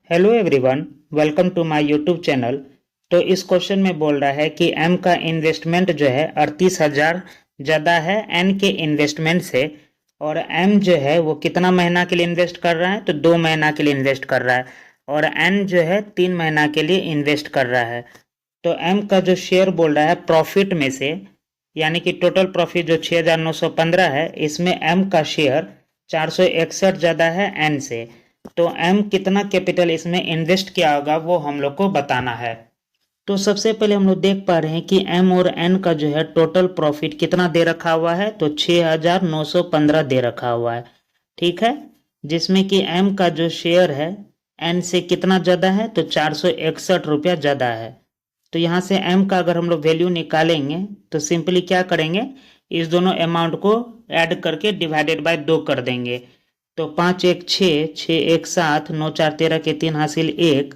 Hello everyone, welcome to my YouTube channel. तो इस question में बोल रहा है कि एम का इन्वेस्टमेंट जो है 38,000 ज़्यादा है एन के इन्वेस्टमेंट से। और एम जो है वो कितना महीना के लिए इन्वेस्ट कर रहा है, तो 2 महीना के लिए इन्वेस्ट कर रहा है। और एन जो है 3 महीना के लिए इन्वेस्ट कर रहा है। तो एम का जो शेयर बोल रहा है प्रॉफिट में से, यानी कि टोटल प्रॉफिट जो 6,915 है, इसमें एम का शेयर 461 ज़्यादा है एन से। तो एम कितना कैपिटल इसमें इन्वेस्ट किया होगा वो हम लोग को बताना है। तो सबसे पहले हम लोग देख पा रहे हैं कि एम और एन का जो है टोटल प्रॉफिट कितना दे रखा हुआ है, तो 6,915 दे रखा हुआ है। ठीक है, जिसमें कि एम का जो शेयर है एन से कितना ज़्यादा है, तो 461 रुपया ज़्यादा है। तो यहाँ से एम का अगर हम लोग वैल्यू निकालेंगे तो सिंपली क्या करेंगे, इस दोनों अमाउंट को ऐड करके डिवाइडेड बाय 2 कर देंगे। तो 5 1 6, 6 1 7, 9 4 13 के 3 हासिल 1,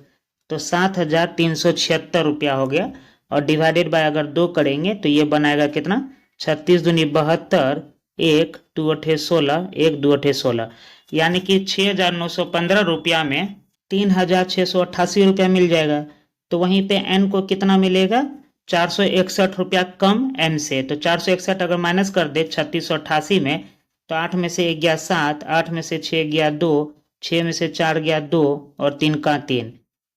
तो 7,376 रुपया हो गया। और डिवाइडेड बाय अगर 2 करेंगे तो ये बनाएगा कितना, 36 दूनी 72, 1 2 अठे 16, 1 2 अठे 16, यानी कि 6,915 रुपया में 3,688 रुपया मिल जाएगा। तो वहीं पे एन को कितना मिलेगा, 461 रुपया कम एम से। तो 461 अगर माइनस कर दे 3688 में, तो 8 में से 1 गया 7, 8 में से 6 गया 2, 6 में से 4 गया 2 और 3 का 3।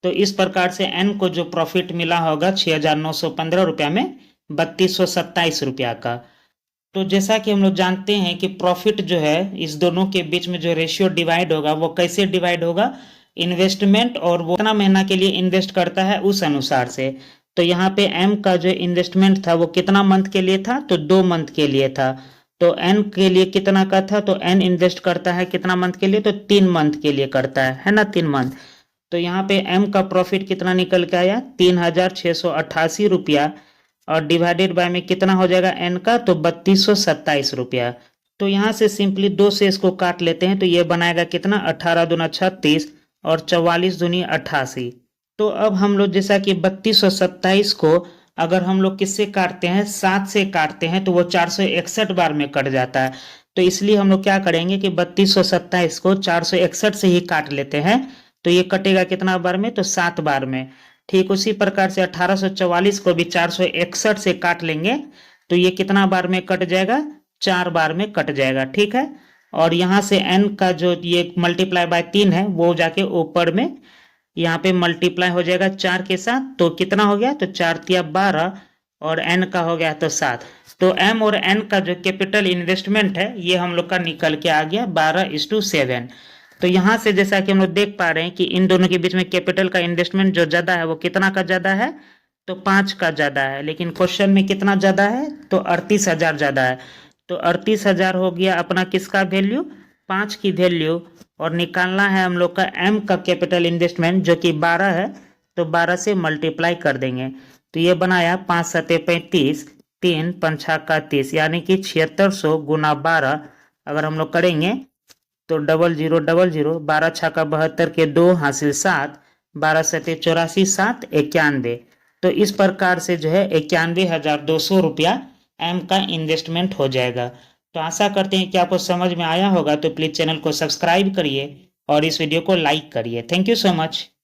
तो इस प्रकार से एन को जो प्रॉफिट मिला होगा 6,915 रुपया में 3,227 रुपया का। तो जैसा कि हम लोग जानते हैं कि प्रॉफिट जो है इस दोनों के बीच में जो रेशियो डिवाइड होगा वो कैसे डिवाइड होगा, इन्वेस्टमेंट और वो कितना महीना के लिए इन्वेस्ट करता है उस अनुसार से। तो यहाँ पे एम का जो इन्वेस्टमेंट था वो कितना मंथ के लिए था, तो 2 मंथ के लिए था। तो एन के लिए कितना का था, तो एन इन्वेस्ट करता है कितना मंथ के लिए, तो 3 मंथ के लिए करता है ना, 3 मंथ। तो यहाँ पे एम का प्रॉफिट कितना निकल के आया, 3,688 रुपया। और डिवाइडेड बाय में कितना हो जाएगा एन का, तो 3,227 रुपया। तो यहाँ से सिंपली 2 से इसको काट लेते हैं तो ये बनाएगा कितना, 18 दूना 36 और 44 दूनी 88। तो अब हम लोग जैसा कि 3227 को अगर हम लोग किससे काटते हैं, 7 से काटते हैं, तो वो 461 बार में कट जाता है। तो इसलिए हम लोग क्या करेंगे कि 3227 को 461 से ही काट लेते हैं। तो ये कटेगा कितना बार में, तो 7 बार में। ठीक उसी प्रकार से 1844 को भी 461 से काट लेंगे तो ये कितना बार में कट जाएगा, 4 बार में कट जाएगा। ठीक है, और यहाँ से n का जो ये मल्टीप्लाई बाय 3 है वो जाके ऊपर में यहाँ पे मल्टीप्लाई हो जाएगा 4 के साथ। तो कितना हो गया, तो 4 तिया 12 और n का हो गया तो 7। तो m और n का जो कैपिटल इन्वेस्टमेंट है ये हम लोग का निकल के आ गया 12:7। तो यहाँ से जैसा कि हम लोग देख पा रहे हैं कि इन दोनों के बीच में कैपिटल का इन्वेस्टमेंट जो ज़्यादा है वो कितना का ज़्यादा है, तो 5 का ज़्यादा है। लेकिन क्वेश्चन में कितना ज़्यादा है, तो 38,000 ज़्यादा है। तो 38,000 हो गया अपना किसका वैल्यू, 5 की वैल्यू। और निकालना है हम लोग का एम का कैपिटल इन्वेस्टमेंट जो कि 12 है, तो 12 से मल्टीप्लाई कर देंगे। तो ये बनाया 5 सते 35, 3 पंछा का 30, यानी कि 7600 गुना 12 अगर हम लोग करेंगे तो 0000, 12 छक्का 72 के 2 हासिल 7, 12 सते 84, 7 91। तो इस प्रकार से जो है 91,200 रुपया एम का इन्वेस्टमेंट हो जाएगा। तो आशा करते हैं कि आपको समझ में आया होगा। तो प्लीज़ चैनल को सब्सक्राइब करिए और इस वीडियो को लाइक करिए। Thank you so much.